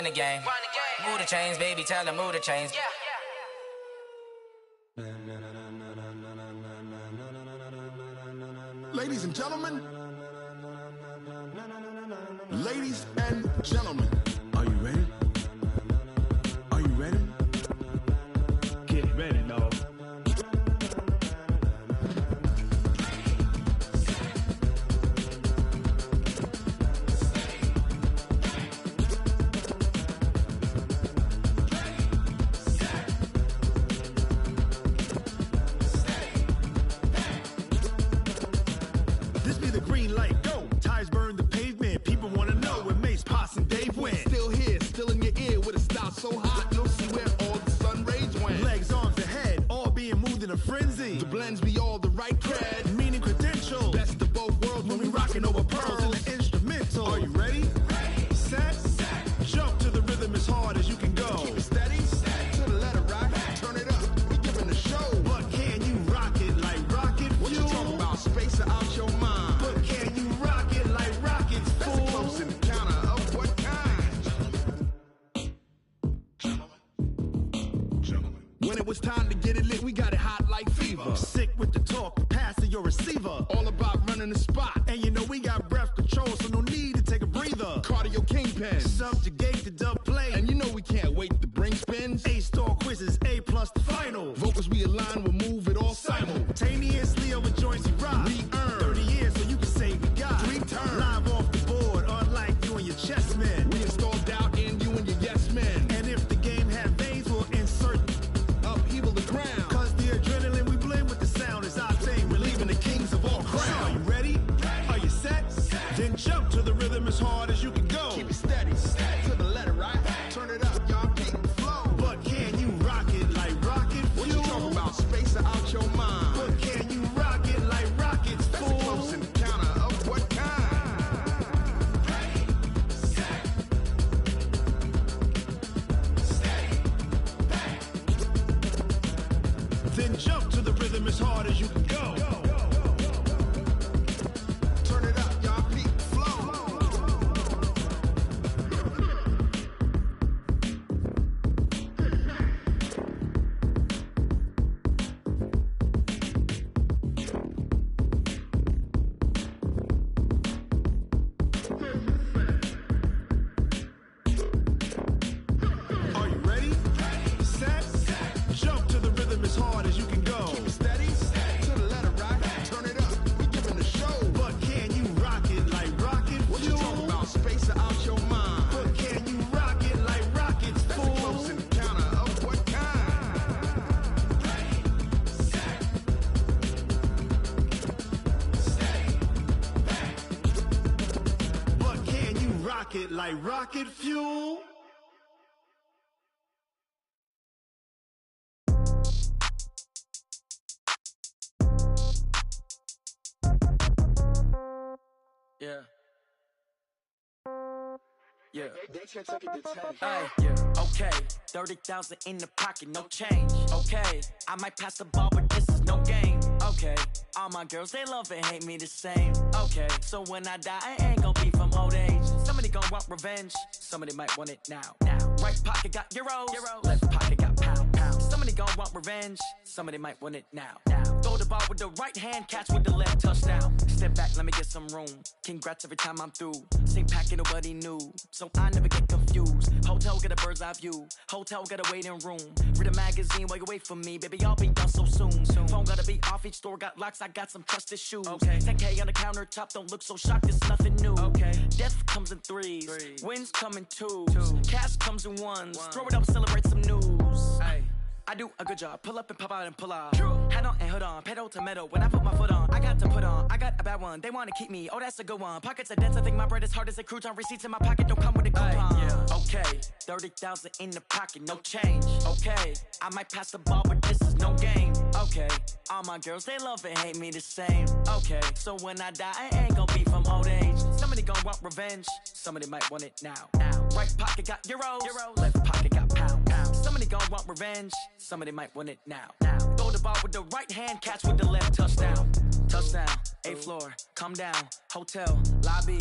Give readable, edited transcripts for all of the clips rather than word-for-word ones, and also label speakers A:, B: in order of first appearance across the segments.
A: the game. Move the chains, baby, tell them move the chains.
B: Ladies and gentlemen, ladies and gentlemen, are you ready? Are you ready?
C: Get ready, dog.
B: This be the green light, go. Tires burn the pavement. People wanna know where Mace, Potts, and Dave went. Still here, still in your ear with a style so hot, you'll see where all the sun rays went. Legs, arms, the head, all being moved in a frenzy. The blends be all the right cred, meaning credentials. Best of both worlds when we rockin' over pearls in the instrumental. Are you ready? Set, jump to the rhythm as hard as you can go. Keep it steady, to the letter right. Turn it up, we giving the show. But can you rock it like rocket fuel? What you talking about? Space it out your mind. But can you rock it like rockets, fool? That's a close encounter of what kind? When it was time to get it lit, we got it hot like fever. Sick with the talk, passing your receiver. All about running the spot. And you know we got breath control, so no need to take a breather. Cardio kingpin, subjugate the dub play. And you know we can't wait to bring spins. A-star quizzes, A+ the final. Vocals we align, we'll move it all simultaneously over joints we rock. We earn 30 years, so you can say we got 3 turns. Live off the board, unlike you and your chess men. We install doubt in you and your yes men. And if the game had veins, we'll insert upheaval the ground. Cause the adrenaline we blend with the sound is our thing. We're leaving the kings of all crowns. So are you ready? Are you set? Then jump to the rhythm as hard as you can go. Keep it steady, to the letter right. Turn it up, y'all keep the flow. But can you rock it like rocket fuel? What you talking about? Space it out your mind. But can you rock it like rockets, fool? That's a close encounter of what kind? Then jump to the rhythm as hard as you can go. Turn it up, y'all peak flow. Are you ready? Set, jump to the rhythm as hard as you can go. Keep it steady, to the letter right. Turn it up, we giving the show. But can you rock it like rocket fuel? What you talking about? Space it out your mind. But can you rock it like rockets, fool? That's a close encounter of what kind? But can you rock it like rocket fuel?
A: Yeah. Yeah.
D: Hey, okay, 30,000 in the pocket, no change. Okay, I might pass the ball, but this is no game. Okay, all my girls, they love and hate me the same. Okay, so when I die, I ain't gon' be from old age. Somebody gon' want revenge, somebody might want it now. Right pocket got euros, left pocket got pound. Somebody gon' want revenge, somebody might want it now. Throw the ball with the right hand, catch with the left, touchdown. Step back, let me get some room. Congrats every time I'm through. Same packet, nobody knew, so I never get confused. Hotel get a bird's eye view, hotel get a waiting room. Read a magazine while you wait for me, baby, I'll be done so soon. Phone gotta be off, each store got locks, I got some trusted shoes. Okay, 10K on the countertop, don't look so shocked, it's nothing new. Okay, death comes in threes, wins come in twos, cash comes in ones. Throw it up, celebrate some news. Ay. I do a good job, pull up and pop out and pull off. Head on and hood on, pedal to metal. When I put my foot on, I got to put on. I got a bad one, they wanna keep me, oh that's a good one. Pockets are dense, I think my bread is hard as a crouton. Receipts in my pocket don't come with a coupon. Okay, 30,000 in the pocket, no change. Okay, I might pass the ball, but this is no game. Okay, all my girls, they love and hate me the same. Okay, so when I die, I ain't gon' be from old age. Somebody gon' want revenge, somebody might want it now. Right pocket got euros, left pocket got pound. Somebody gon' want revenge, somebody might want it now. Throw the ball with the right hand, catch with the left, touchdown. Touchdown, 8th floor, come down, hotel, lobby.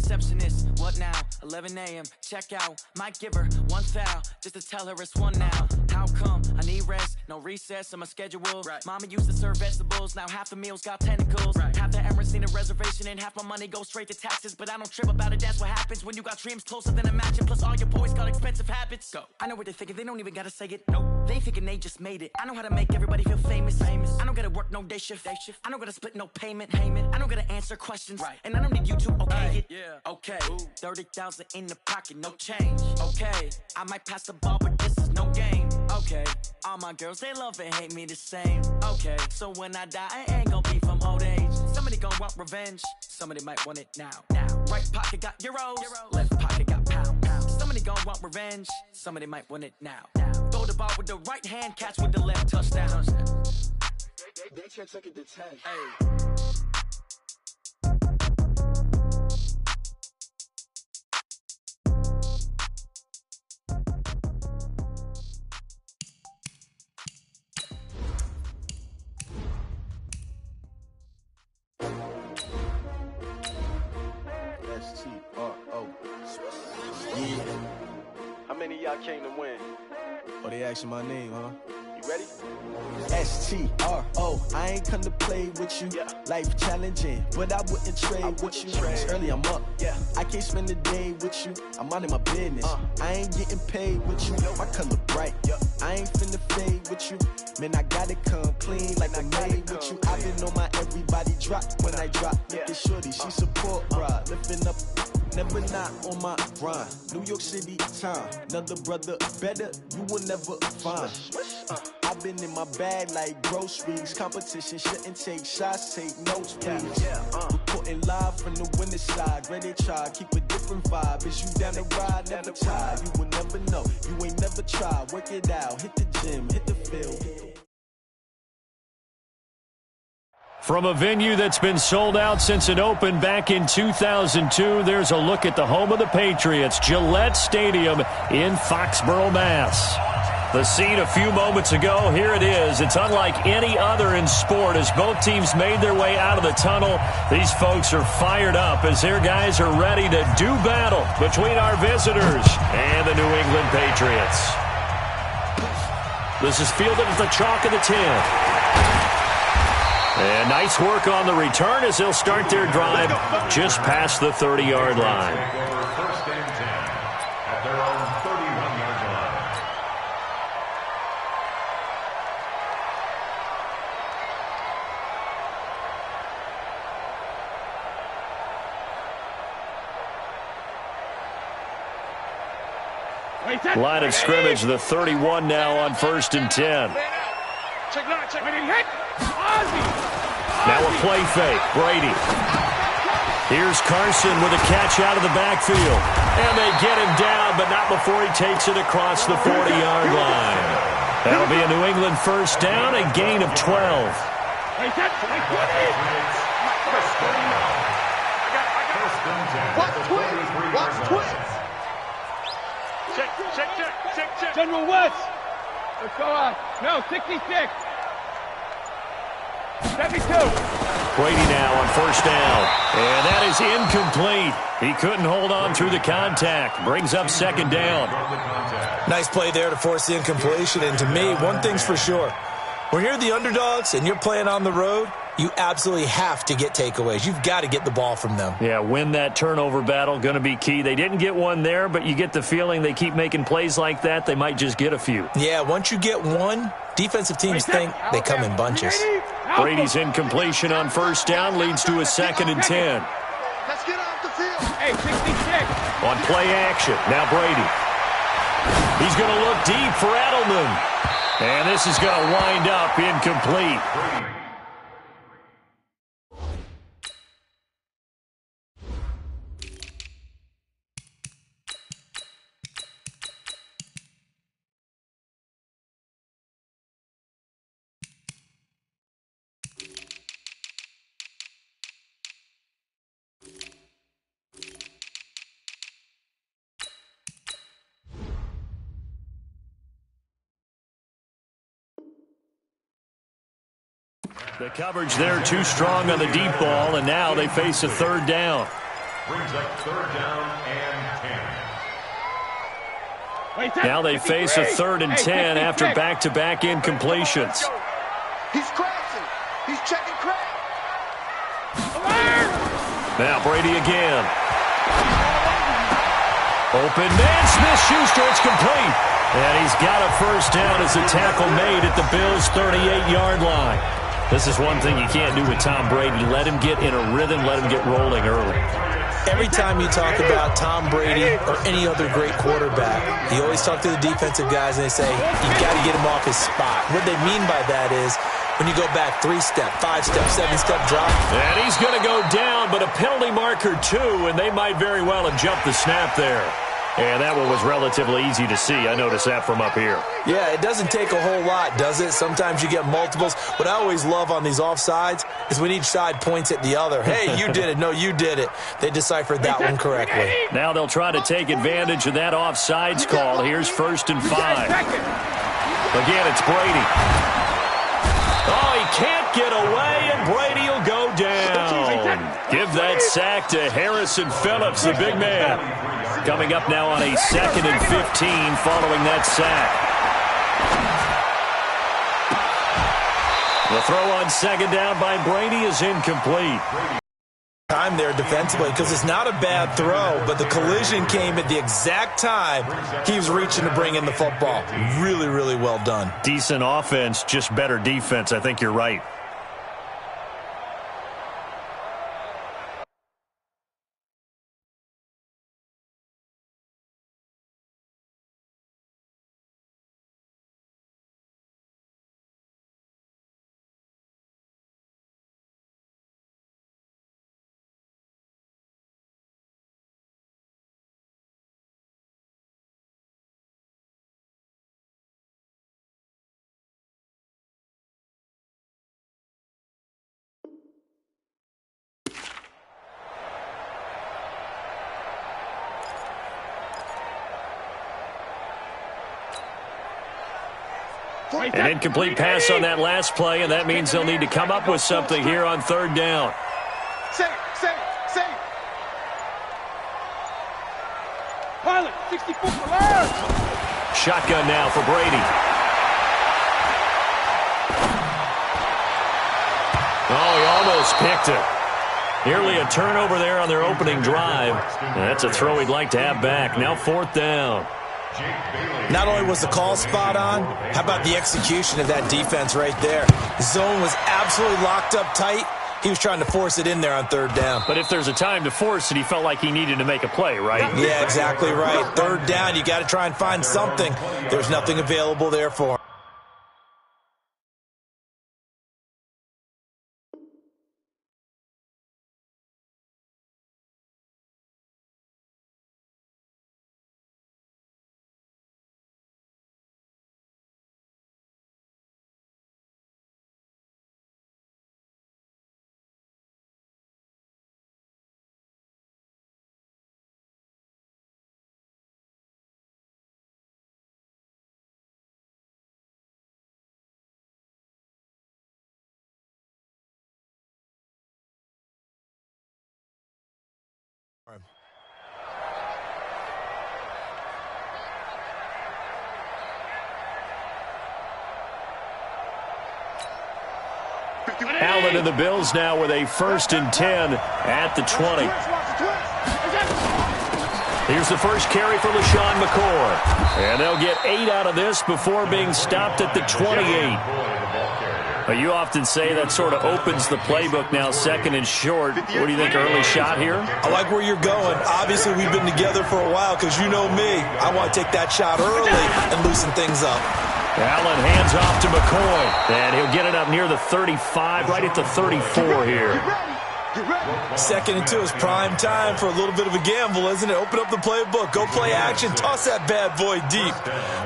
D: receptionist. What now? 11 a.m. Check out. Might give her one foul just to tell her it's one now. How come? I need rest. No recess in my schedule. Right. Mama used to serve vegetables. Now half the meals got tentacles. Right. Half the Emirates need a reservation and half my money goes straight to taxes. But I don't trip about it. That's what happens when you got dreams closer than a match. And plus all your boys got expensive habits. Go. I know what they're thinking. They don't even gotta say it. Nope. They thinking they just made it. I know how to make everybody feel famous. I don't gotta work no day shift. I don't gotta split no payment. I don't gotta answer questions. Right. And I don't need you to okay it. Yeah. Okay. 30,000 in the pocket, no change. Okay. I might pass the ball, but this is no game. Okay. All my girls, they love and hate me the same. Okay. So when I die, I ain't gonna be from old age. Somebody gon' want revenge. Somebody might want it now. Right pocket got euros. Left pocket got pound. Somebody gon' want revenge. Somebody might want it now. Throw the ball with the right hand, catch with the left, touchdown.
E: They can't take it to 10.
D: Hey.
E: S-T-R-O. Yeah. How many of y'all came to win?
F: Oh, they asking my name, huh?
E: You ready?
F: S-T-R-O. I ain't come to play with you.
E: Yeah.
F: Life challenging, but I wouldn't trade with you. It's early, I'm up.
E: Yeah.
F: I can't spend the day with you. I'm out of my business. I ain't getting paid with you. My color bright.
E: Yeah.
F: I ain't finna fade with you. Man, I gotta come clean like I made with you. I've been on my everybody drop when I drop. Look at shorty, she support, bruh. Lifting up. Never not on my grind. New York City time. Another brother better, you will never find. I've been in my bag like groceries. Competition shouldn't take shots, take notes, please. Reporting live from the winning side. Ready to try, keep a different vibe. Is you down the ride, never tired. You will never know, you ain't never tried. Work it out, hit the gym, hit the field.
G: From a venue that's been sold out since it opened back in 2002, there's a look at the home of the Patriots, Gillette Stadium in Foxborough, Mass. The scene a few moments ago, here it is. It's unlike any other in sport as both teams made their way out of the tunnel. These folks are fired up as their guys are ready to do battle between our visitors and the New England Patriots. This is fielded at the chalk of the 10. And nice work on the return as they'll start their drive just past the 30-yard line.
H: First and 10 at their own 31-yard line.
G: Line of scrimmage, the 31 now on 1st and 10. Now a play fake, Brady. Here's Carson with a catch out of the backfield. And they get him down, but not before he takes it across the 40-yard line. That'll be a New England first down, a gain of 12.
I: Check. General West. Let's go on. No, 66. 72.
G: Brady now on 1st down. And that is incomplete. He couldn't hold on through the contact. Brings up 2nd down.
J: Nice play there to force the incompletion. And to me, one thing's for sure. When you're the underdogs and you're playing on the road, you absolutely have to get takeaways. You've got to get the ball from them.
G: Yeah, win that turnover battle, going to be key. They didn't get one there, but you get the feeling they keep making plays like that, they might just get a few.
J: Yeah, once you get one, defensive teams think they come in bunches.
G: Brady's incompletion on 1st down leads to a 2nd and 10.
I: Let's get off the field. Hey, 66.
G: On play action, now Brady. He's going to look deep for Edelman. And this is going to wind up incomplete. The coverage there too strong on the deep ball, and now they face a 3rd down.
H: brings up 3rd down and 10.
G: Now they face a 3rd and 10 after back-to-back incompletions.
B: He's crashing. He's checking crash.
G: Now Brady again. Open man, Smith-Schuster, it's complete. And he's got a first down as a tackle made at the Bills' 38-yard line. This is one thing you can't do with Tom Brady. Let him get in a rhythm, let him get rolling early.
J: Every time you talk about Tom Brady or any other great quarterback, you always talk to the defensive guys and they say, you got to get him off his spot. What they mean by that is when you go back 3-step, 5-step, 7-step drop.
G: And he's going to go down, but a penalty marker too, and they might very well have jumped the snap there. And that one was relatively easy to see. I noticed that from up here.
J: Yeah, it doesn't take a whole lot, does it? Sometimes you get multiples. What I always love on these offsides is when each side points at the other. Hey, you did it. No, you did it. They deciphered that one correctly.
G: Now they'll try to take advantage of that offsides call. Here's 1st and 5. Again, it's Brady. Oh, he can't get away, and Brady will go down. Give that sack to Harrison Phillips, the big man. Coming up now on a 2nd and 15 following that sack. The throw on 2nd down by Brady is incomplete.
J: Time there defensively because it's not a bad throw, but the collision came at the exact time he was reaching to bring in the football. Really, really well done.
G: Decent offense, just better defense. I think you're right. An incomplete pass on that last play, and that means they'll need to come up with something here on 3rd down.
I: Save. Pilot, 64 alert.
G: Shotgun now for Brady. Oh, he almost picked it. Nearly a turnover there on their opening drive. That's a throw he'd like to have back. Now 4th down.
J: Not only was the call spot on, how about the execution of that defense right there? The zone was absolutely locked up tight. He was trying to force it in there on 3rd down.
G: But if there's a time to force it, he felt like he needed to make a play, right?
J: Yeah, exactly right. 3rd down, you got to try and find something. There's nothing available there for him.
G: Allen and the Bills now with a 1st and 10 at the 20. Here's the first carry for LaShawn McCoy. And they'll get 8 out of this before being stopped at the 28. But you often say that sort of opens the playbook now, 2nd and short. What do you think, early shot here?
J: I like where you're going. Obviously, we've been together for a while because you know me. I want to take that shot early and loosen things up.
G: Allen hands off to McCoy, and he'll get it up near the 35, right at the 34 here.
J: 2nd and 2 is prime time for a little bit of a gamble, isn't it? Open up the playbook, go play action, toss that bad boy deep.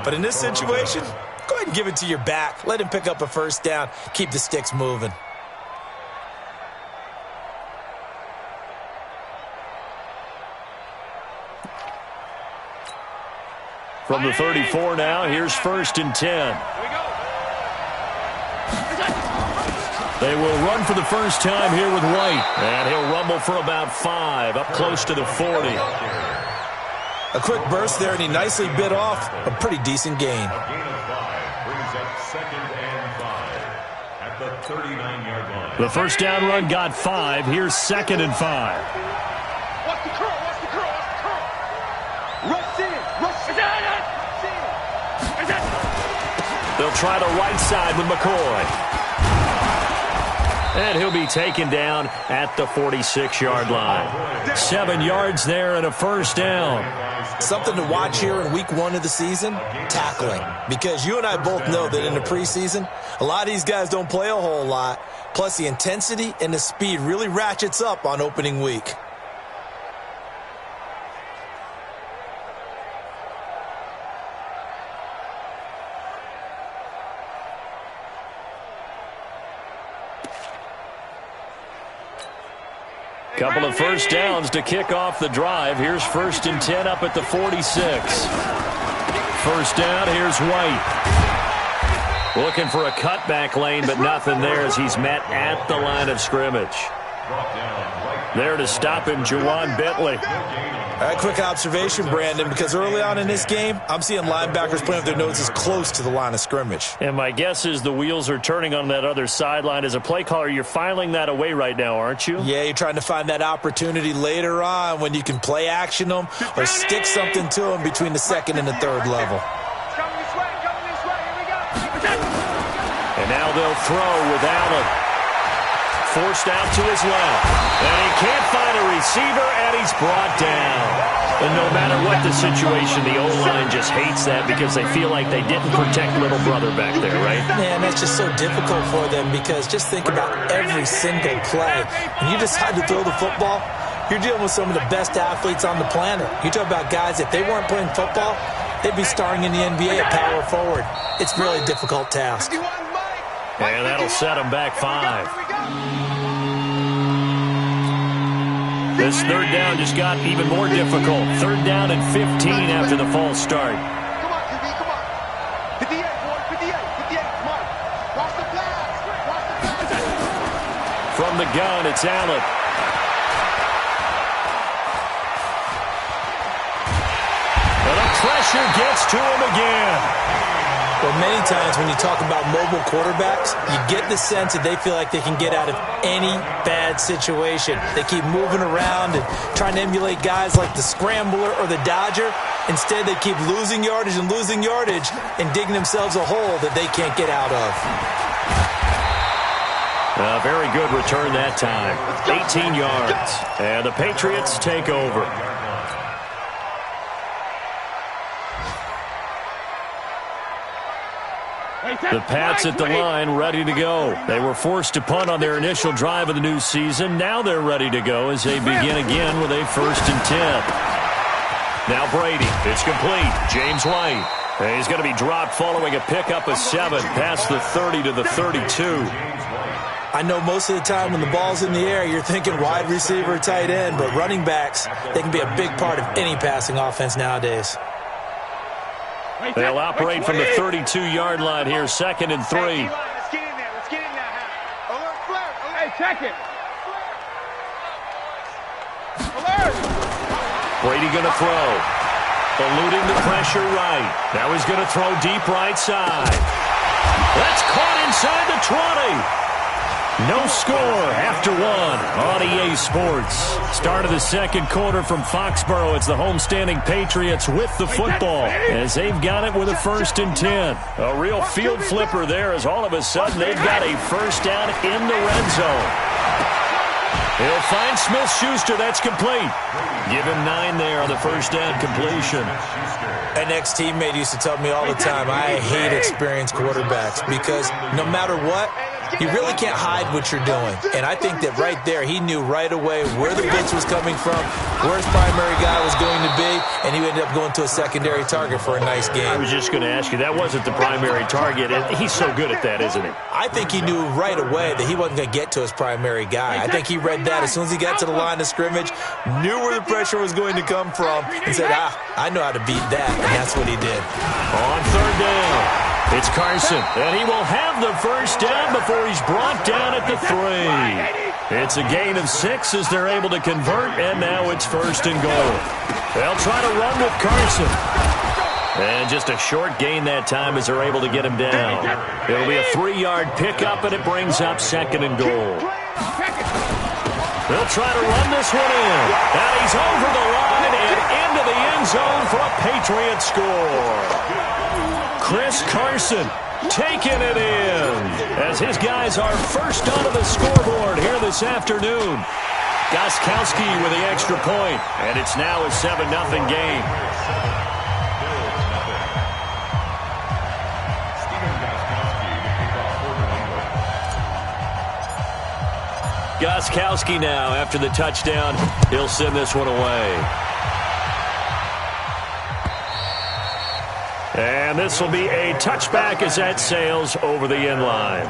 J: But in this situation, go ahead and give it to your back. Let him pick up a 1st down. Keep the sticks moving.
G: From the 34 now, here's 1st and 10. They will run for the first time here with White. And he'll rumble for about 5, up close to the 40.
J: A quick burst there, and he nicely bit off a pretty decent gain.
H: A gain of 5 brings up 2nd and 5 at the 39-yard line.
G: The first down run got 5. Here's 2nd and 5.
I: Watch the curl, watch the curl, watch the curl. Rush in, rush in.
G: They'll try the right side with McCoy. And he'll be taken down at the 46-yard line. 7 yards there and a first down.
J: Something to watch here in week 1 of the season, tackling. Because you and I both know that in the preseason, a lot of these guys don't play a whole lot. Plus the intensity and the speed really ratchets up on opening week.
G: Couple of first downs to kick off the drive. Here's 1st and 10 up at the 46. First down, here's White. Looking for a cutback lane, but nothing there as he's met at the line of scrimmage. There to stop him, Juwan Bentley.
J: A quick observation, Brandon, because early on in this game, I'm seeing linebackers playing with their noses close to the line of scrimmage.
G: And my guess is the wheels are turning on that other sideline. As a play caller, you're filing that away right now, aren't you?
J: Yeah, you're trying to find that opportunity later on when you can play action them or stick something to them between the 2nd and the 3rd level.
G: And now they'll throw with Allen. Forced out to his left. And he can't find a receiver, and he's brought down. And no matter what the situation, the O-line just hates that because they feel like they didn't protect little brother back there, right?
J: Man, that's just so difficult for them because just think about every single play. When you decide to throw the football, you're dealing with some of the best athletes on the planet. You talk about guys, if they weren't playing football, they'd be starring in the NBA at power forward. It's really a difficult task.
G: And that'll set them back 5. This 3rd down just got even more difficult. 3rd down and 15 after the false start.
I: Come on, QB, come on. 58, boy, 58, come on. Watch the pass, watch the pass.
G: From the gun, it's Allen. And the pressure gets to him again.
J: Well, many times when you talk about mobile quarterbacks, you get the sense that they feel like they can get out of any bad situation. They keep moving around and trying to emulate guys like the scrambler or the dodger. Instead, they keep losing yardage and digging themselves a hole that they can't get out of.
G: A very good return that time. 18 yards. And the Patriots take over. The Pats at the line, ready to go. They were forced to punt on their initial drive of the new season. Now they're ready to go as they begin again with a 1st and 10. Now Brady. It's complete. James White. He's going to be dropped following a pickup of 7 past the 30 to the 32.
J: I know most of the time when the ball's in the air, you're thinking wide receiver, tight end, but running backs, they can be a big part of any passing offense nowadays.
G: They'll operate from the 32-yard line here, 2nd and 3.
I: Let's get in there. Alert, flare. Hey, check it. Alert.
G: Brady going to throw. Eluding the pressure right. Now he's going to throw deep right side. That's caught inside the 20. No score after 1 on EA Sports. Start of the 2nd quarter from Foxborough. It's the homestanding Patriots with the football as they've got it with a 1st and 10. A real field flipper there as all of a sudden they've got a first down in the red zone. He'll find Smith-Schuster. That's complete. Give him 9 there on the first down completion.
J: An ex-teammate used to tell me all the time, I hate experienced quarterbacks because no matter what, you really can't hide what you're doing. And I think that right there, he knew right away where the blitz was coming from, where his primary guy was going to be, and he ended up going to a secondary target for a nice game.
G: I was just going to ask you, that wasn't the primary target. He's so good at that, isn't he?
J: I think he knew right away that he wasn't going to get to his primary guy. I think he read that as soon as he got to the line of scrimmage, knew where the pressure was going to come from, and said, I know how to beat that, and that's what he did.
G: On 3rd down. It's Carson, and he will have the first down before he's brought down at the 3. It's a gain of 6 as they're able to convert, and now it's 1st and goal. They'll try to run with Carson. And just a short gain that time as they're able to get him down. It'll be a 3-yard pickup, and it brings up 2nd and goal. They'll try to run this one in. And he's over the line and into the end zone for a Patriots score. Chris Carson taking it in as his guys are first onto the scoreboard here this afternoon. Gostkowski with the extra point, and it's now a 7-0 game. Gostkowski now, after the touchdown, he'll send this one away. And this will be a touchback as that sails over the end line.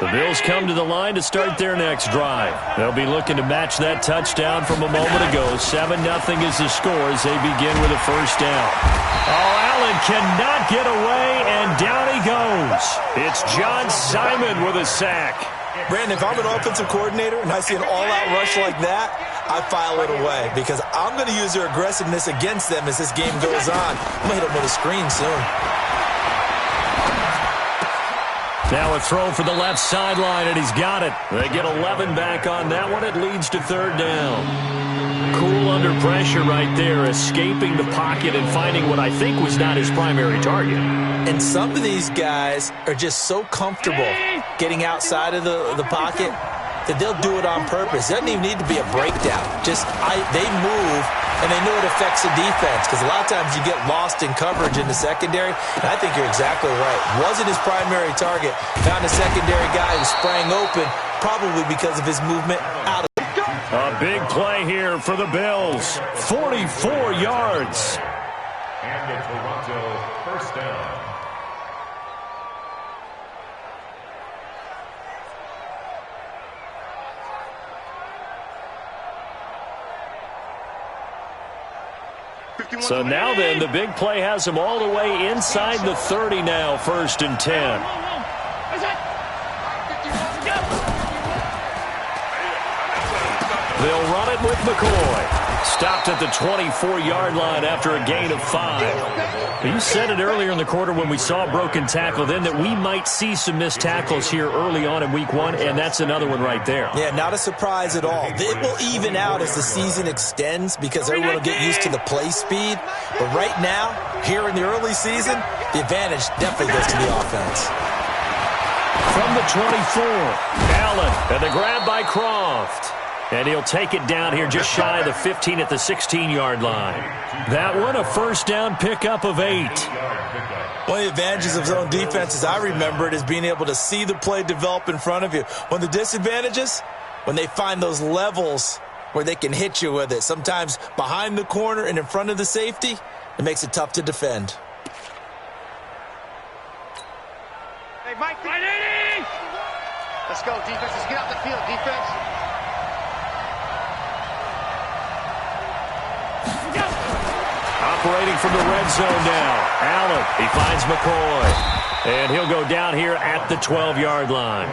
G: The Bills come to the line to start their next drive. They'll be looking to match that touchdown from a moment ago. 7-0 is the score as they begin with a first down. Oh, Allen cannot get away, and down he goes. It's John Simon with a sack.
J: Brandon, if I'm an offensive coordinator and I see an all-out rush like that, I file it away because I'm going to use their aggressiveness against them as this game goes on. I'm going to hit them with a screen soon.
G: Now a throw for the left sideline, and he's got it. They get 11 back on that one. It leads to 3rd down. Cool under pressure right there, escaping the pocket and finding what I think was not his primary target.
J: And some of these guys are just so comfortable getting outside of the pocket that they'll do it on purpose. It doesn't even need to be a breakdown. They move, and they know it affects the defense because a lot of times you get lost in coverage in the secondary, and I think you're exactly right. Wasn't his primary target. Found a secondary guy who sprang open, probably because of his movement out of it.
G: A big play here for the Bills. 44 yards.
H: And a Toronto first down.
G: So now then, the big play has him all the way inside the 30 now, 1st and 10. They'll run it with McCoy. Stopped at the 24-yard line after a gain of 5. You said it earlier in the quarter when we saw a broken tackle then that we might see some missed tackles here early on in week 1, and that's another one right there.
J: Yeah, not a surprise at all. It will even out as the season extends because everyone will get used to the play speed. But right now, here in the early season, the advantage definitely goes to the offense.
G: From the 24, Allen, and the grab by Croft. And he'll take it down here just shy of the 15 at the 16-yard line. That one, a first down pickup of 8.
J: One of the advantages of zone defense, as I remember it, is being able to see the play develop in front of you. One of the disadvantages, when they find those levels where they can hit you with it, sometimes behind the corner and in front of the safety, it makes it tough to defend.
I: Hey, Mike, 580! Let's go, defense. Let's get out the field, defense.
G: Operating from the red zone now. Allen, he finds McCoy. And he'll go down here at the 12-yard line.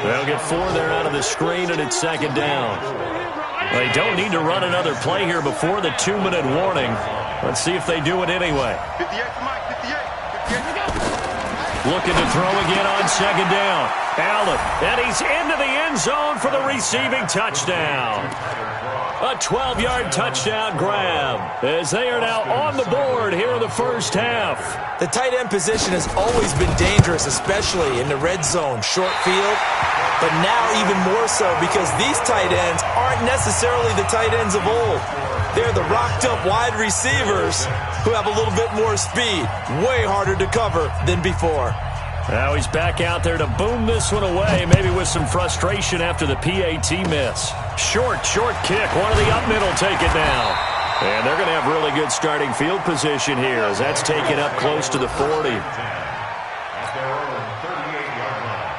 G: They'll get 4 there out of the screen, and it's 2nd down. They don't need to run another play here before the 2-minute warning. Let's see if they do it anyway.
I: 58 for Mike, 58.
G: Looking to throw again on 2nd down. Allen, and he's into the end zone for the receiving touchdown. A 12-yard touchdown grab as they are now on the board here in the first half.
J: The tight end position has always been dangerous, especially in the red zone, short field. But now even more so because these tight ends aren't necessarily the tight ends of old. They're the rocked-up wide receivers who have a little bit more speed. Way harder to cover than before.
G: Now he's back out there to boom this one away, maybe with some frustration after the PAT miss. Short kick. One of the up middle take it now. And they're going to have really good starting field position here as that's taken up close to the 40.
H: At their own 38-yard line.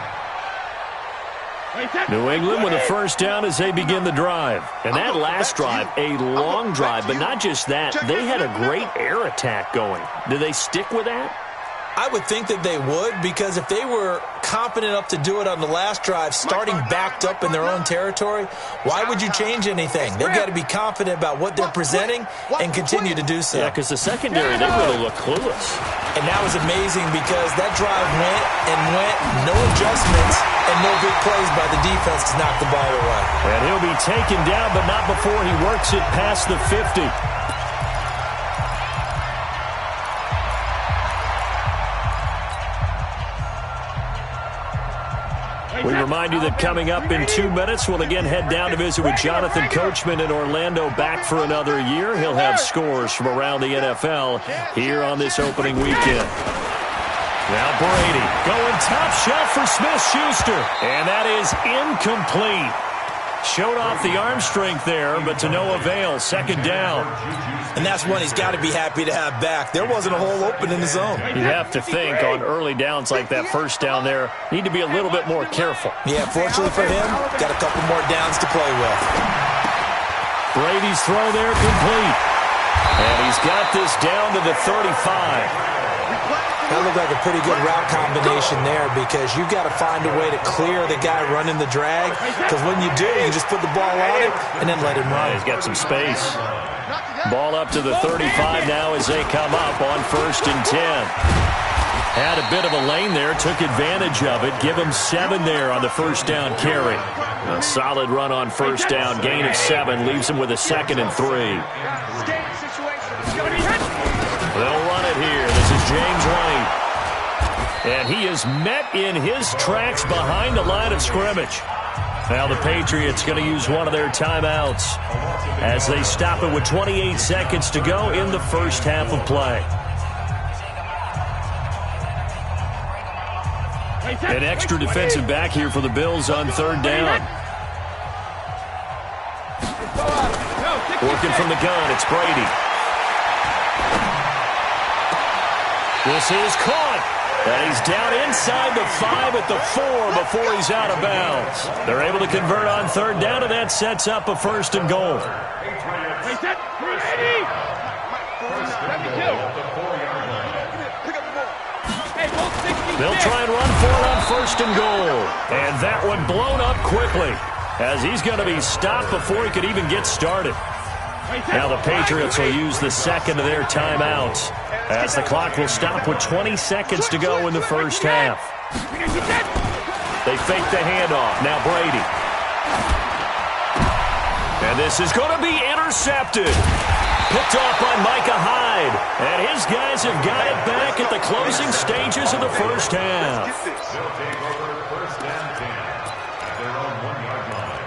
G: New England with a first down as they begin the drive. And that last drive, a long drive, but not just that. They had a great air attack going. Do they stick with that?
J: I would think that they would, because if they were confident enough to do it on the last drive, starting backed up in their own territory, why would you change anything? They've got to be confident about what they're presenting and continue to do so.
G: Yeah, because the secondary, they really look clueless.
J: And that was amazing because that drive went and went, no adjustments and no big plays by the defense to knock the ball away.
G: And he'll be taken down, but not before he works it past the 50. We remind you that coming up in 2 minutes, we'll again head down to visit with Jonathan Coachman in Orlando, back for another year. He'll have scores from around the NFL here on this opening weekend. Now Brady going top shelf for Smith-Schuster, and that is incomplete. Showed off the arm strength there, but to no avail. Second down.
J: And that's one he's got to be happy to have back. There wasn't a hole open in the zone.
G: You have to think on early downs like that first down there, need to be a little bit more careful.
J: Yeah, fortunately for him, got a couple more downs to play with.
G: Brady's throw there complete. And he's got this down to the 35.
J: That looked like a pretty good route combination there, because you've got to find a way to clear the guy running the drag, because when you do, you just put the ball on him and then let him run.
G: He's got some space. Ball up to the 35 now as they come up on 1st and 10. Had a bit of a lane there, took advantage of it. Give him 7 there on the first down carry. A solid run on first down, gain of 7, leaves him with a 2nd and 3. They'll run it here. This is James White. And he is met in his tracks behind the line of scrimmage. Now the Patriots going to use one of their timeouts as they stop it with 28 seconds to go in the first half of play. An extra defensive back here for the Bills on 3rd down. Working from the gun, it's Brady. This is caught. And he's down inside the 5 at the 4 before he's out of bounds. They're able to convert on 3rd down, and that sets up a 1st and goal. They'll try and run for it on 1st and goal. And that one blown up quickly, as he's going to be stopped before he could even get started. Now the Patriots will use the 2nd of their timeouts, as the clock will stop with 20 seconds to go in the first half. They fake the handoff. Now Brady. And this is going to be intercepted. Picked off by Micah Hyde. And his guys have got it back at the closing stages of the first half.
H: They'll take over 1st and 10 at their own 1-yard line.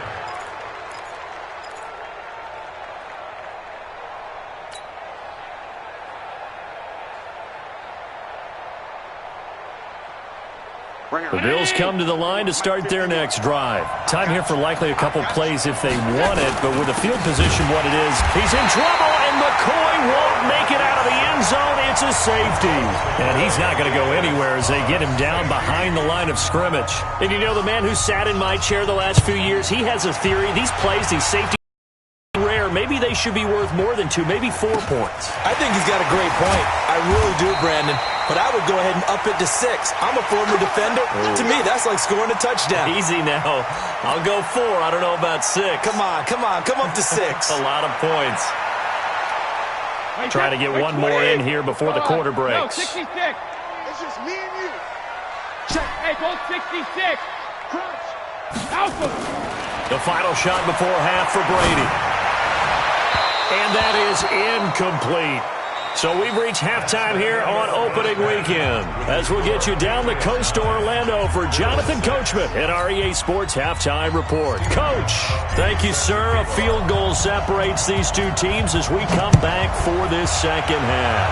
G: The Bills come to the line to start their next drive. Time here for likely a couple plays if they want it, but with the field position what it is, he's in trouble, and McCoy won't make it out of the end zone. It's a safety. And he's not going to go anywhere as they get him down behind the line of scrimmage. And you know, the man who sat in my chair the last few years, he has a theory. These plays, these safety rare, maybe they should be worth more than 2, maybe 4 points.
J: I think he's got a great point. I really do, Brandon. But I would go ahead and up it to 6. I'm a former defender. Ooh. To me, that's like scoring a touchdown.
G: Easy now. I'll go 4. I don't know about 6.
J: Come on. Come up to 6.
G: A lot of points. Trying to get one more in here before the quarter breaks.
I: No, 66. It's just me and you. Check. Hey, go 66. Crunch. Alpha.
G: The final shot before half for Brady. And that is incomplete. So we've reached halftime here on opening weekend, as we'll get you down the coast to Orlando for Jonathan Coachman at our EA Sports Halftime Report. Coach, thank you, sir. A field goal separates these two teams as we come back for this second half.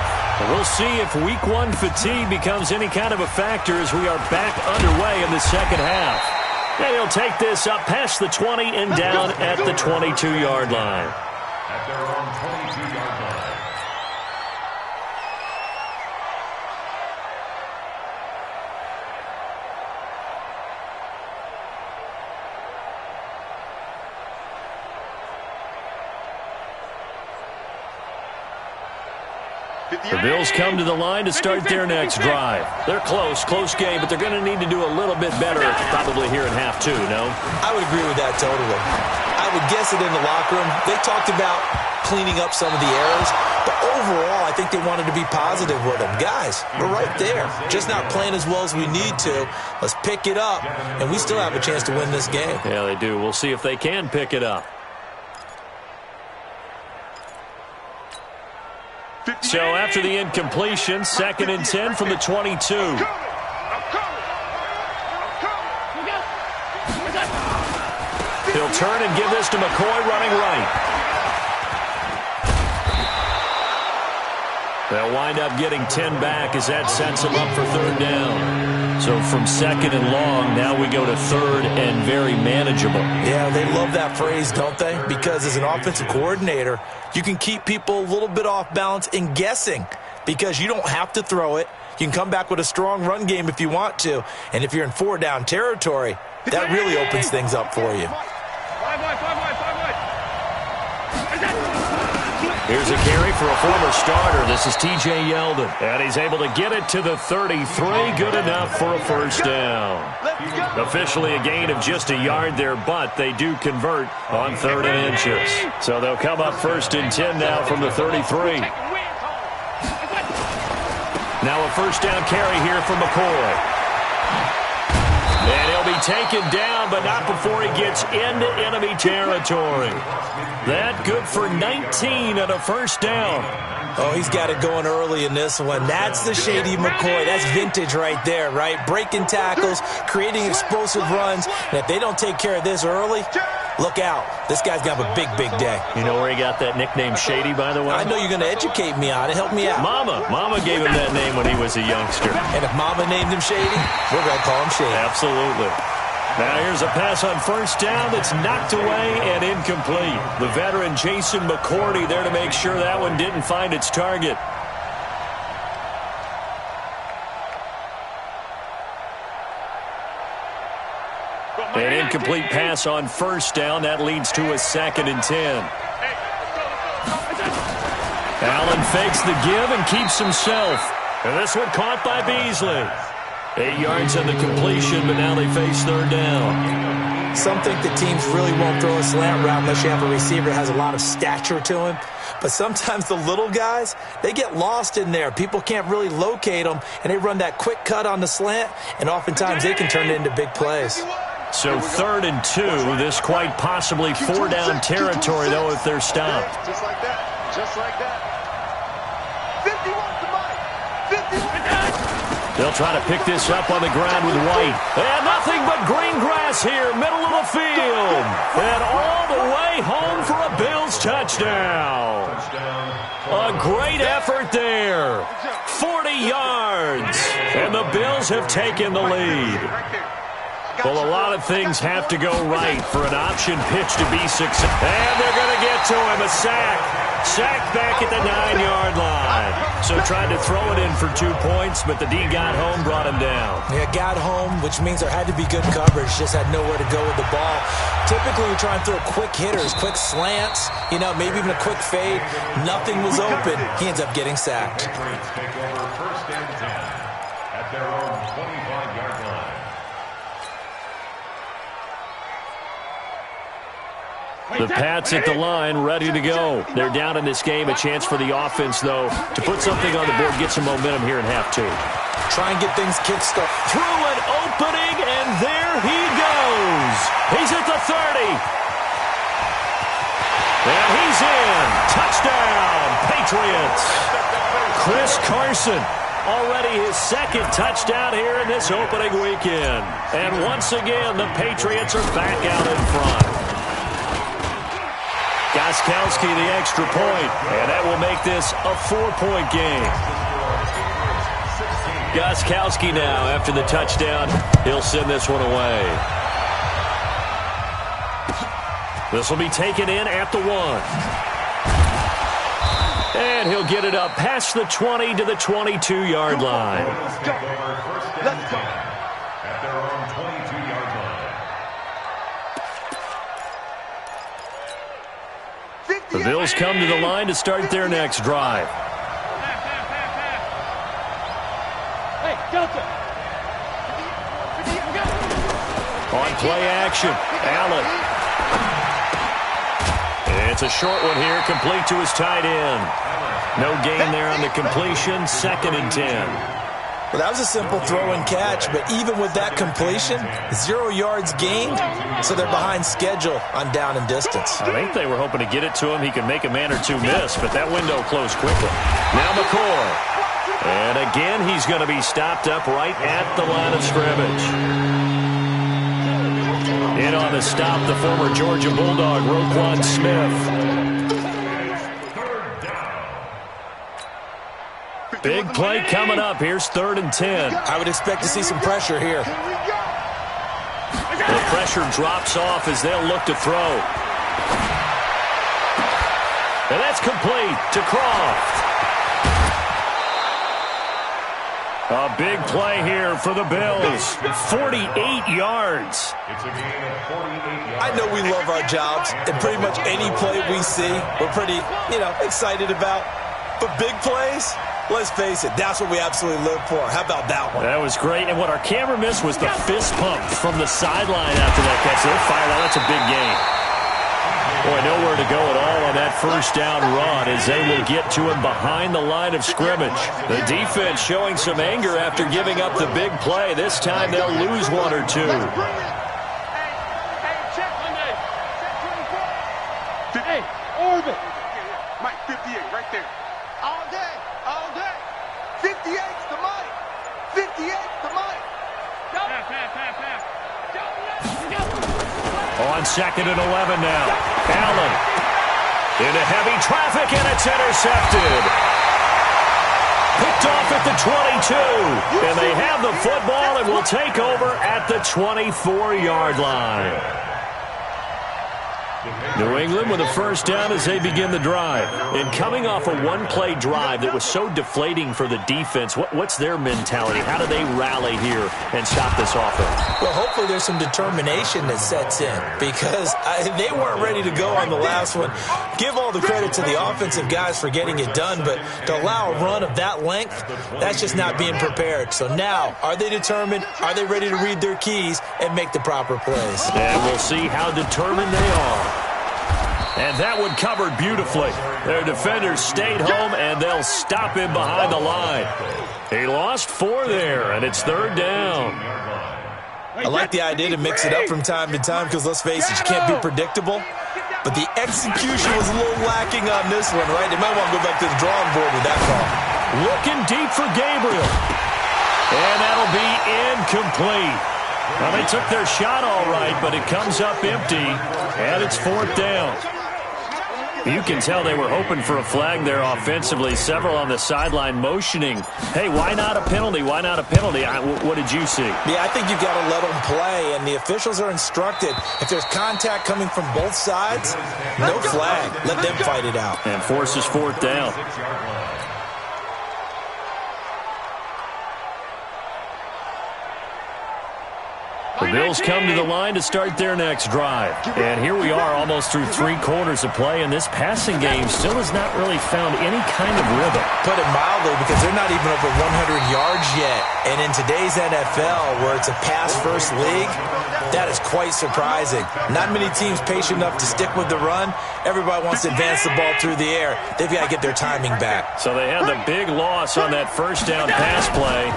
G: We'll see if Week 1 fatigue becomes any kind of a factor as we are back underway in the second half. And he'll take this up past the 20 and down at the 22-yard line.
H: At their own 22-yard line.
G: The Bills come to the line to start their next drive. They're close game, but they're going to need to do a little bit better probably here in half two, no?
J: I would agree with that totally. I would guess it in the locker room. They talked about cleaning up some of the errors, but overall, I think they wanted to be positive with them. Guys, we're right there. Just not playing as well as we need to. Let's pick it up, and we still have a chance to win this game.
G: Yeah, they do. We'll see if they can pick it up. So after the incompletion, 2nd and 10 from the 22. He'll turn and give this to McCoy running right. They'll wind up getting 10 back as that sets them up for 3rd down. So from 2nd and long, now we go to 3rd and very manageable.
J: Yeah, they love that phrase, don't they? Because as an offensive coordinator, you can keep people a little bit off balance and guessing because you don't have to throw it. You can come back with a strong run game if you want to. And if you're in 4-down territory, that really opens things up for you.
G: Here's a carry for a former starter. This is T.J. Yeldon. And he's able to get it to the 33. Good enough for a 1st down. Officially a gain of just a yard there, but they do convert on 3rd and inches. So they'll come up 1st and 10 now from the 33. Now a 1st down carry here from McCoy. And he'll be taken down, but not before he gets into enemy territory. That good for 19 and a 1st down.
J: Oh, he's got it going early in this one. That's the shady McCoy. That's vintage right there, right? Breaking tackles, creating explosive runs. And if they don't take care of this early, look out. This guy's got a big, big day.
G: You know where he got that nickname Shady, by the way?
J: I know you're going to educate me on it. Help me out.
G: Mama gave him that name when he was a youngster.
J: And if Mama named him Shady, we're going to call him Shady.
G: Absolutely. Now here's a pass on 1st down that's knocked away and incomplete. The veteran Jason McCourty there to make sure that one didn't find its target. An incomplete pass on 1st down. That leads to a 2nd and 10. Allen fakes the give and keeps himself. And this one caught by Beasley. 8 yards on the completion, but now they face 3rd down.
J: Some think the teams really won't throw a slant route unless you have a receiver that has a lot of stature to him. But sometimes the little guys, they get lost in there. People can't really locate them, and they run that quick cut on the slant, and oftentimes they can turn it into big plays.
G: So 3rd and 2, this quite possibly 4-down territory, though, if they're stopped.
I: Just like that. Just like that. 51 to Mike. 51.
G: They'll try to pick this up on the ground with White. And nothing but green grass here, middle of the field. And all the way home for a Bills touchdown. A great effort there. 40 yards. And the Bills have taken the lead. Well, a lot of things have to go right for an option pitch to be successful. And they're going to get to him. A sack. Sacked back at the 9-yard line. So tried to throw it in for 2 points, but the D got home, brought him down.
J: Yeah, got home, which means there had to be good coverage. Just had nowhere to go with the ball. Typically, we try and throw quick hitters, quick slants, maybe even a quick fade. Nothing was open. He ends up getting sacked.
H: Take over 1st and 10 at their own 25-yard line.
G: The Pats at the line, ready to go. They're down in this game. A chance for the offense, though, to put something on the board, get some momentum here in half 2.
J: Try and get things kick-started.
G: Through an opening, and there he goes. He's at the 30. And he's in. Touchdown, Patriots. Chris Carson, already his 2nd touchdown here in this opening weekend. And once again, the Patriots are back out in front. Gostkowski the extra point, and that will make this a 4-point game. Gostkowski now, after the touchdown, he'll send this one away. This will be taken in at the 1. And he'll get it up past the 20 to the 22-yard line.
I: Let's go.
H: At their own 22-yard line.
G: The Bills come to the line to start their next drive. On play action, Allen. It's a short one here, complete to his tight end. No gain there on the completion, 2nd and 10.
J: Well, that was a simple throw and catch, but even with that completion, 0 yards gained, so they're behind schedule on down and distance.
G: I think they were hoping to get it to him. He could make a man or two miss, but that window closed quickly. Now McCoy. And again, he's going to be stopped up right at the line of scrimmage. In on the stop, the former Georgia Bulldog, Roquan Smith. Big play coming up. Here's 3rd and 10.
J: I would expect to see some pressure here.
G: The pressure drops off as they'll look to throw. And that's complete to Croft. A big play here for the Bills. 48 yards.
H: It's a gain of 48 yards.
J: I know we love our jobs, and pretty much any play we see, we're pretty, excited about. But big plays, let's face it, that's what we absolutely live for. How about that one?
G: That was great. And what our camera missed was the fist pump from the sideline after that catch. They're fired out. That's a big gain. Boy, nowhere to go at all on that first down run as they will get to him behind the line of scrimmage. The defense showing some anger after giving up the big play. This time they'll lose 1 or 2.
I: Hey, Orbit. Mike, 58, right there. All day, all day. 58's the Mike. 58's the Mike. Pass.
G: On 2nd and 11 now. Allen into heavy traffic, and it's intercepted. Picked off at the 22. And they have the football and will take over at the 24-yard line. New England with a first down as they begin the drive. And coming off a one-play drive that was so deflating for the defense, what's their mentality? How do they rally here and stop this offense?
J: Well, hopefully there's some determination that sets in because they weren't ready to go on the last one. Give all the credit to the offensive guys for getting it done, but to allow a run of that length, that's just not being prepared. So now, are they determined? Are they ready to read their keys and make the proper plays?
G: And we'll see how determined they are. And that one covered beautifully. Their defenders stayed home, and they'll stop him behind the line. He lost 4 there, and it's 3rd down.
J: I like the idea to mix it up from time to time because, let's face it, you can't be predictable. But the execution was a little lacking on this one, right? They might want to go back to the drawing board with that call.
G: Looking deep for Gabriel. And that'll be incomplete. Well, they took their shot all right, but it comes up empty, and it's 4th down. You can tell they were hoping for a flag there offensively. Several on the sideline motioning, hey, why not a penalty? Why not a penalty? What did you see?
J: Yeah, I think you've got to let them play, and the officials are instructed. If there's contact coming from both sides, no flag. Let them fight it out.
G: And forces 4th down. The Bills come to the line to start their next drive. And here we are almost through 3 quarters of play, and this passing game still has not really found any kind of rhythm.
J: Put it mildly, because they're not even over 100 yards yet. And in today's NFL, where it's a pass-first league, that is quite surprising. Not many teams patient enough to stick with the run. Everybody wants to advance the ball through the air. They've got to get their timing back.
G: So they had the big loss on that first down pass play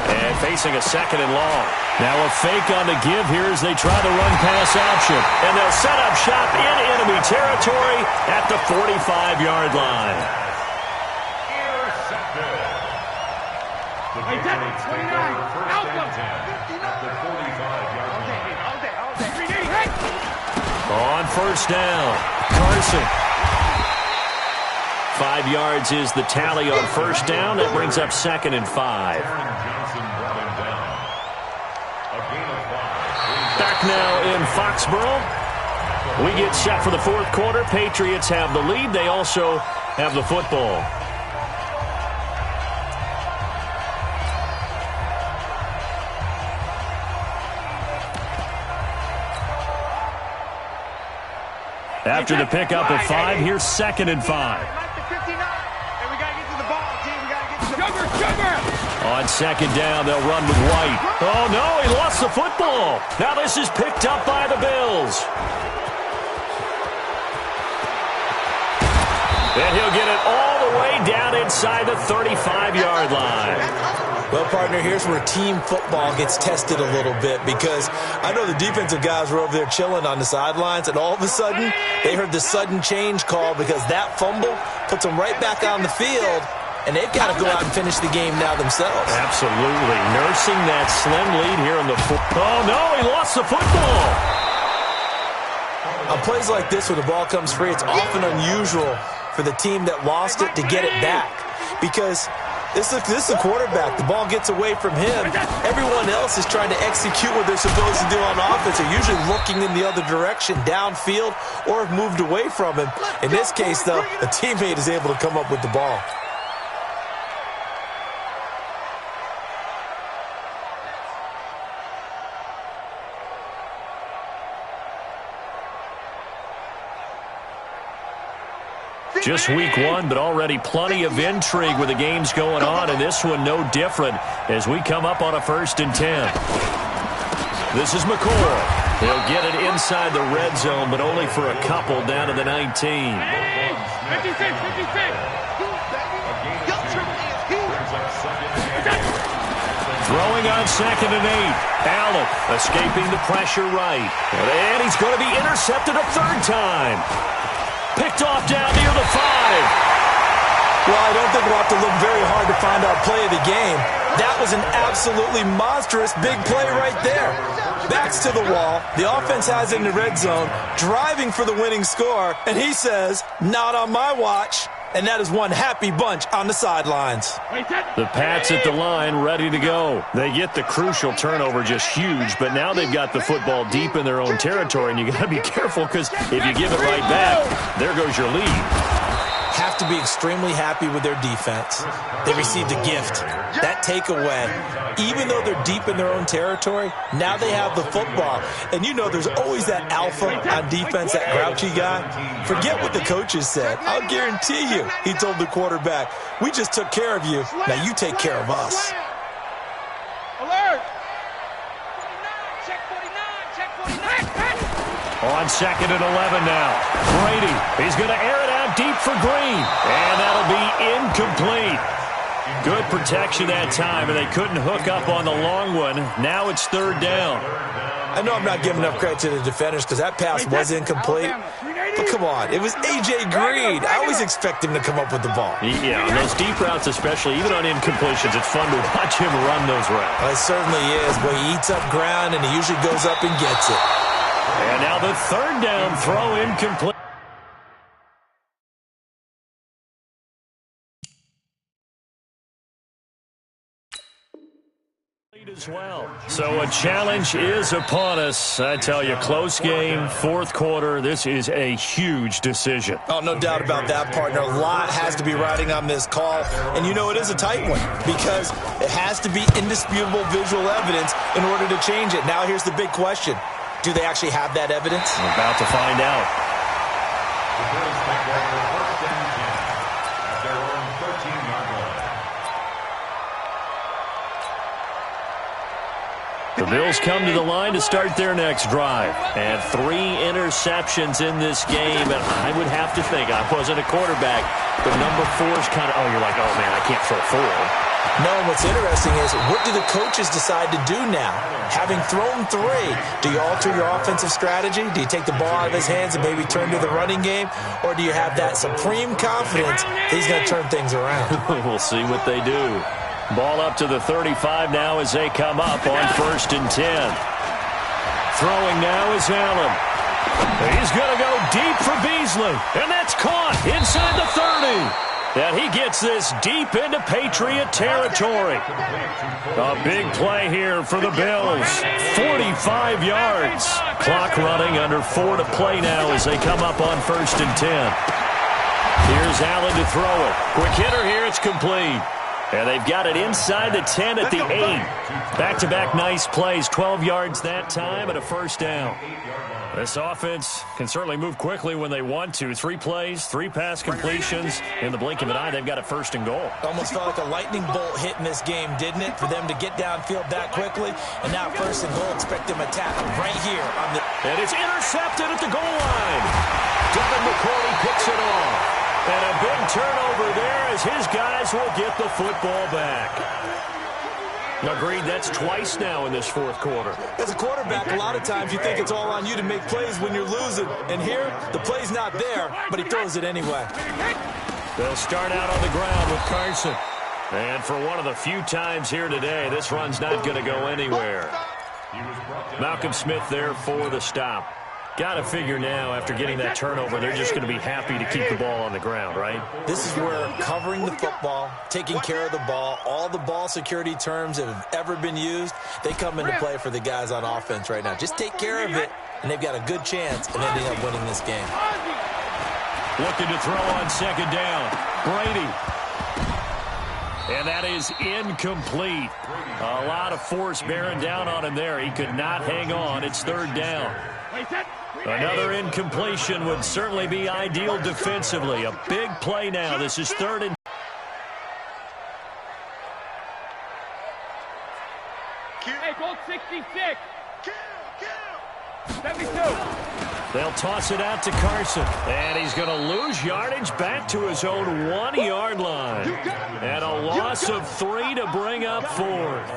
G: and facing a 2nd and long. Now a fake on the give here as they try the run pass option. And they'll set up shop in enemy territory at the 45-yard line.
H: Intercepted. The Patriots take over first and 10 at the 45-yard line.
G: On first down, Carson. 5 yards is the tally on first down. That brings up 2nd and 5. Back now in Foxborough. We get set for the 4th quarter. Patriots have the lead. They also have the football. After the pickup of 5, here's 2nd and 5.
I: On
G: On second down, they'll run with White. Oh, no, he lost the football. Now this is picked up by the Bills. And he'll get it all the way down inside the 35-yard line.
J: Well, partner, here's where team football gets tested a little bit, because I know the defensive guys were over there chilling on the sidelines, and all of a sudden they heard the sudden change call because that fumble puts them right back on the field, and they've got to go out and finish the game now themselves.
G: Absolutely. Nursing that slim lead here in the Oh, no, he lost the football.
J: On plays like this where the ball comes free, it's often unusual for the team that lost it to get it back, because this is a quarterback. The ball gets away from him. Everyone else is trying to execute what they're supposed to do on offense. They're usually looking in the other direction, downfield, or have moved away from him. In this case, though, a teammate is able to come up with the ball.
G: Just week one, but already plenty of intrigue with the games going on, and this one no different as we come up on a 1st and 10. This is McCoy. He'll get it inside the red zone, but only for a couple down to the 19.
I: 56.
G: Throwing on 2nd and 8. Allen escaping the pressure right. And he's going to be intercepted a 3rd time. Picked off down near the 5.
J: Well, I don't think we'll have to look very hard to find our play of the game. That was an absolutely monstrous big play right there. Backs to the wall. The offense has it in the red zone, driving for the winning score, and he says, not on my watch. And that is one happy bunch on the sidelines.
G: The Pats at the line, ready to go. They get the crucial turnover, just huge, but now they've got the football deep in their own territory, and you got to be careful, because if you give it right back, there goes your lead.
J: Have to be extremely happy with their defense. They received a gift. That takeaway, even though they're deep in their own territory, now they have the football. And you know there's always that alpha on defense, that grouchy guy. Forget what the coaches said. I'll guarantee you, he told the quarterback, we just took care of you. Now you take care of us.
I: Alert!
G: On 2nd and 11 now. Brady, he's going to air it out deep for Green. And that'll be incomplete. Good protection that time, and they couldn't hook up on the long one. Now it's 3rd down.
J: I know I'm not giving enough credit to the defenders because that pass was incomplete. But come on, it was A.J. Green. I always expect him to come up with the ball.
G: Yeah, on those deep routes especially, even on incompletions, it's fun to watch him run those routes.
J: Well, it certainly is. Boy, he eats up ground, and he usually goes up and gets it.
G: And now the 3rd down throw incomplete. As well. So a challenge is upon us. I tell you, close game, 4th quarter. This is a huge decision.
J: Oh, no doubt about that, partner. A lot has to be riding on this call. And you know it is a tight one because it has to be indisputable visual evidence in order to change it. Now here's the big question. Do they actually have that evidence?
G: We're about to find out.
H: The Bills take over 1st and 10 at their own 13-yard line.
G: The Bills come to the line to start their next drive. And 3 interceptions in this game. And I would have to think, I wasn't a quarterback, but number 4 is kind of, you're like, oh, man, I can't throw 4.
J: No, and what's interesting is, what do the coaches decide to do now? Having thrown 3, do you alter your offensive strategy? Do you take the ball out of his hands and maybe turn to the running game? Or do you have that supreme confidence that he's going to turn things around?
G: We'll see what they do. Ball up to the 35 now as they come up on 1st and 10. Throwing now is Allen. He's going to go deep for Beasley. And that's caught inside the 30. And he gets this deep into Patriot territory. A big play here for the Bills. 45 yards. Clock running, under 4 to play now as they come up on 1st and 10. Here's Allen to throw it. Quick hitter here, it's complete. And they've got it inside the 10 at the 8. Back-to-back nice plays, 12 yards that time and a first down. This offense can certainly move quickly when they want to. 3 plays, 3 pass completions. In the blink of an eye, they've got a first and goal.
J: Almost felt like a lightning bolt hit in this game, didn't it? For them to get downfield that quickly. And now first and goal, expect them to attack right here.
G: And it's intercepted at the goal line. Devin McCourty picks it off. And a big turnover there as his guys will get the football back. Agreed, that's twice now in this fourth quarter.
J: As a quarterback, a lot of times you think it's all on you to make plays when you're losing. And here, the play's not there, but he throws it anyway.
G: They'll start out on the ground with Carson. And for one of the few times here today, this run's not going to go anywhere. Malcolm Smith there for the stop. Got to figure now, after getting that turnover, they're just going to be happy to keep the ball on the ground, right?
J: This is where covering the football, taking care of the ball, all the ball security terms that have ever been used, they come into play for the guys on offense right now. Just take care of it, and they've got a good chance of ending up winning this game.
G: Looking to throw on second down. Brady. And that is incomplete. A lot of force bearing down on him there. He could not hang on. It's third down. Another incompletion would certainly be ideal defensively. A big play now. This is third and...
I: Hey, Colt 66. 72.
G: They'll toss it out to Carson. And he's going to lose yardage back to his own 1-yard line. And a loss of 3 to bring up fourth.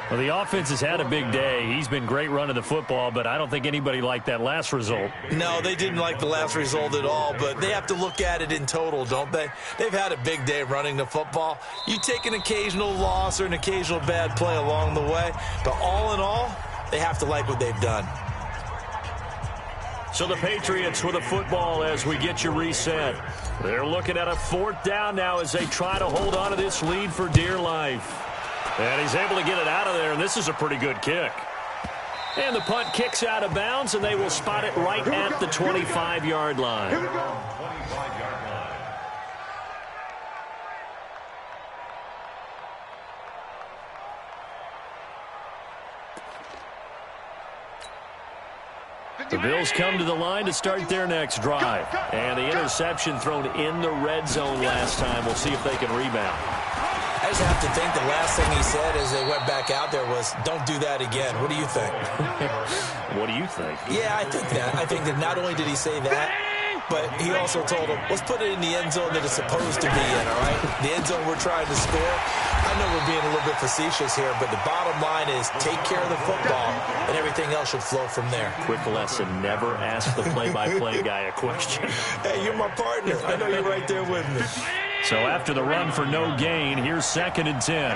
G: Well, the offense has had a big day. He's been great running the football, but I don't think anybody liked that last result.
J: No, they didn't like the last result at all, but they have to look at it in total, don't they? They've had a big day running the football. You take an occasional loss or an occasional bad play along the way, but all in all, they have to like what they've done.
G: So the Patriots with a football as we get you reset. They're looking at a fourth down now as they try to hold on to this lead for dear life. And he's able to get it out of there, and this is a pretty good kick. And the punt kicks out of bounds, and they will spot it right at the 25-yard line.
I: Here we go.
G: The Bills come to the line to start their next drive. And the interception thrown in the red zone last time. We'll see if they can rebound.
J: I just have to think the last thing he said as they went back out there was, don't do that again. What do you think?
G: What do you think?
J: Yeah, I think that. I think that not only did he say that, but he also told him, let's put it in the end zone that it's supposed to be in, all right? The end zone we're trying to score. I know we're being a little bit facetious here, but the bottom line is take care of the football, and everything else should flow from there.
G: Quick lesson, never ask the play-by-play guy a question.
J: Hey, you're my partner. I know you're right there with me.
G: So after the run for no gain, here's 2nd and 10.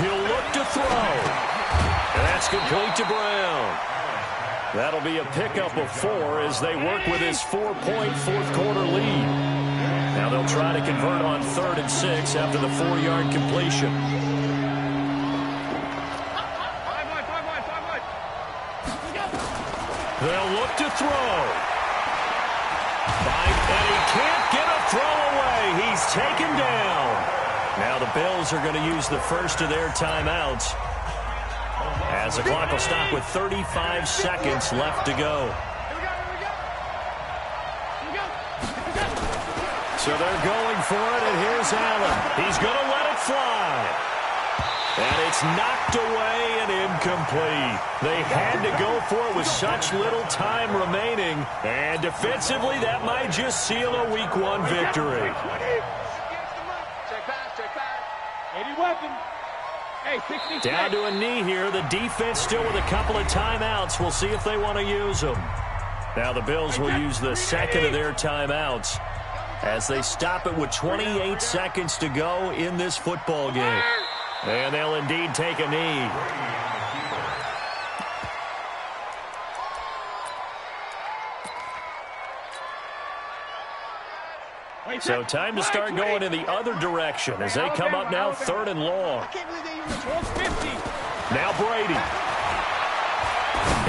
G: He'll look to throw. And that's complete to Brown. That'll be a pickup of 4 as they work with his 4-point fourth-quarter lead. Now they'll try to convert on 3rd and 6 after the 4-yard completion. They'll look to throw. And he can't get a throw away. He's taken down. Now the Bills are going to use the first of their timeouts as the clock will stop with 35 seconds left to go. So they're going for it, and here's Allen. He's going to let it fly. And it's knocked away and incomplete. They had to go for it with such little time remaining. And defensively, that might just seal a Week 1 victory. Down to a knee here. The defense still with a couple of timeouts. We'll see if they want to use them. Now the Bills will use the second of their timeouts as they stop it with 28 seconds to go in this football game. And they'll indeed take a knee. So time to start going in the other direction as they come up now 3rd and long. Now Brady.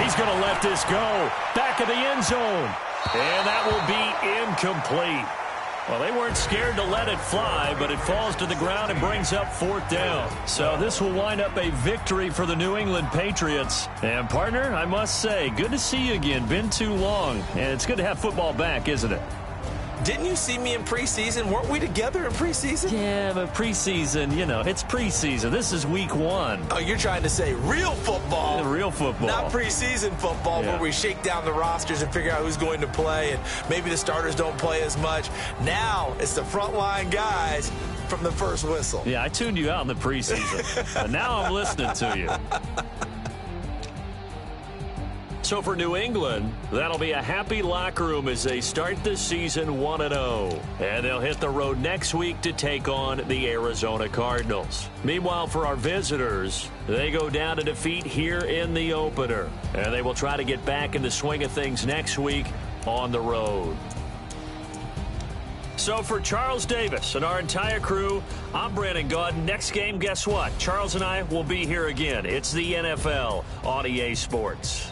G: He's going to let this go. Back of the end zone. And that will be incomplete. Well, they weren't scared to let it fly, but it falls to the ground and brings up 4th down. So this will wind up a victory for the New England Patriots. And, partner, I must say, good to see you again. Been too long. And it's good to have football back, isn't it?
J: Didn't you see me in preseason? Weren't we together in preseason?
G: Yeah, but preseason, you know, it's preseason. This is week 1.
J: Oh, you're trying to say real football.
G: Real football.
J: Not preseason football where we shake down the rosters and figure out who's going to play, and maybe the starters don't play as much. Now it's the frontline guys from the first whistle.
G: Yeah, I tuned you out in the preseason. And now I'm listening to you. So for New England, that'll be a happy locker room as they start the season 1-0. And they'll hit the road next week to take on the Arizona Cardinals. Meanwhile, for our visitors, they go down to defeat here in the opener. And they will try to get back in the swing of things next week on the road. So for Charles Davis and our entire crew, I'm Brandon Gaudin. Next game, guess what? Charles and I will be here again. It's the NFL on EA Sports.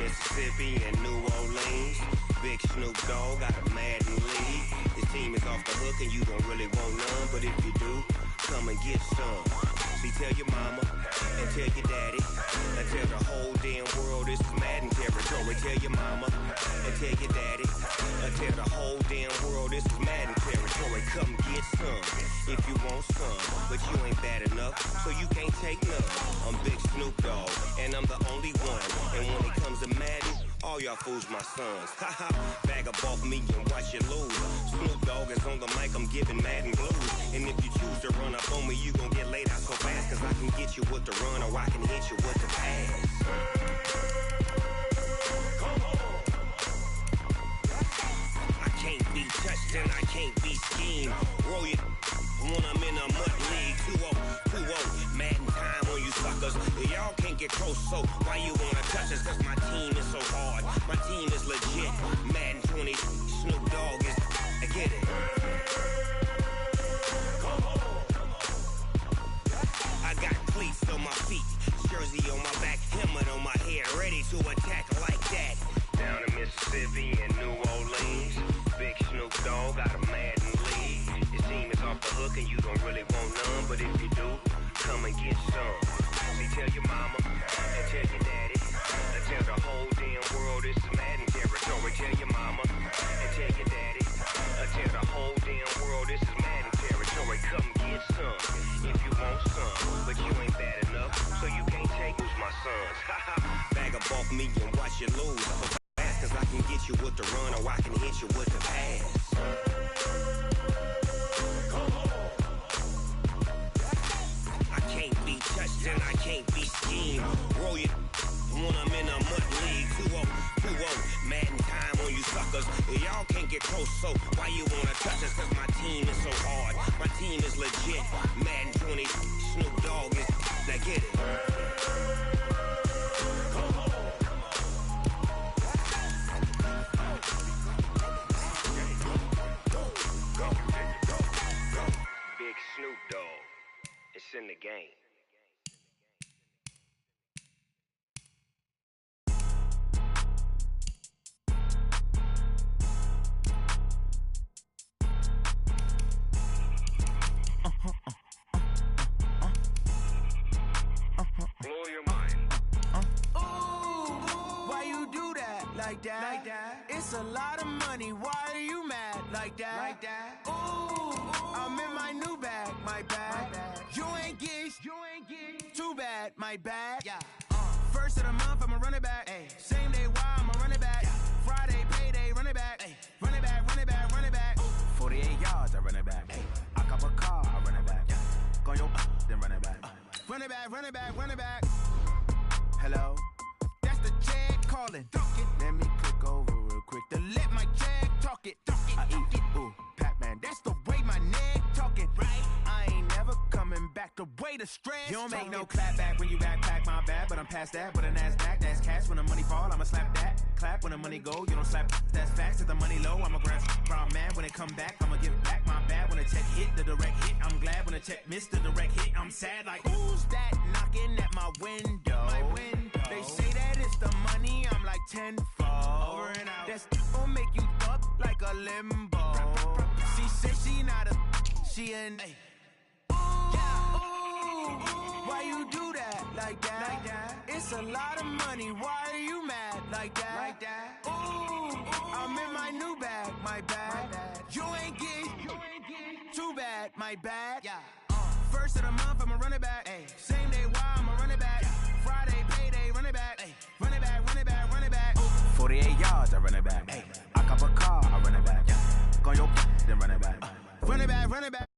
K: Mississippi and New Orleans. Big Snoop Dogg got a Madden lead. His team is off the hook and you don't really want none, but if you do, come and get some. See, tell your mama and tell your daddy and tell the whole damn world this is Madden territory. Tell your mama and tell your daddy and tell the whole damn world this is Madden territory. Come get some if you want some, but you ain't bad enough, so you can't take none. I'm Big Snoop Dogg and I'm the only one, and when it comes to Madden, all y'all fools my sons. Haha, bag up off me and watch you lose. Snoop Dogg is on the mic, I'm giving Madden blues. And if you choose to run up on me, you gon' get laid out so fast, cause I can get you with the run or I can hit you with the pass. I can't be touched and I can't be schemed. Roll it when I'm in a mud league. 2-0, Madden time on you suckers. Y'all can't get close, so why you wanna touch us? Cause my team is so hard, my team is legit. Madden 20, Snoop Dogg is, I get it. I got on my feet, jersey on my back, helmet on my head, ready to attack like that. Down in Mississippi and New Orleans, Big Snoop Dogg got a Madden league. Your team is off the hook and you don't really want none, but if you do, come and get some. See, tell your mama and tell your daddy, and tell the whole damn world this is Madden territory. Tell your mama and tell your daddy, and tell the whole damn world this is Madden territory. Come get some if you want some, but you ain't bad enough, so you can't take who's my sons. Bag up off me and watch you lose. Cause I can get you with the run or I can hit you with the pass. I can't be touched and I can't be schemed. Roll you when I'm in a mud league. 2-0, Madden time on you suckers. Y'all can't get close, so why you wanna touch us? Cause my team is so hard. My team is legit. Madden 20, Snoop Dogg is, now get it. Snoop Dogg, it's in the game. Blow your mind.
D: Ooh, why you do that? Like that? Like that? It's a lot of money. Why are you mad? Like that? Like that? Ooh, I'm in my new bag. My bag. You ain't get. Too bad. My bad. Yeah. First of the month, I'ma run it back. Ay. Same day, why I'ma run it back. Yeah. Friday, payday, run it back. Ay. Run it back, run it back, run it back. 48 yards, I run it back. Ay. I cop a car, I run it back. Yeah. Go your then run it back. Run it back, run it back, run it back. Hello? That's the check calling. Let me click over real quick to let my check talk it. I eat it. Ooh, Pac-Man, that's the way my neck talking. Right? I ain't never coming back the way the stress. You don't make no clap back when you backpack my bad, but I'm past that. But a NASDAQ, that's cash. When the money fall, I'ma slap that. Clap when the money go, you don't slap. That's facts. If the money low, I'ma grab. Brown man, when it come back, I'ma give back my bad. When the check hit, the direct hit. I'm glad when the check missed the direct hit. I'm sad like, who's that knocking at my window? My window. They say that it's the money, I'm like tenfold. Over and out. That's gon' make you up like a limbo. She said she not a, she an. Ooh, why you do that? Like that? Like that? It's a lot of money. Why are you mad? Like that? Like that? Ooh, I'm in my new bag. My bag. You ain't get. Too bad. My bad. Yeah. First of the month, I'ma run it back. Ay. Same day, why I'ma run it back. Yeah. Friday, payday, run it back. Ay. Run it back, run it back, run it back. 48 yards, I run it back. Ay. I cop a car, I run it back. Yeah. Go your then run it back. Run it back, run it back.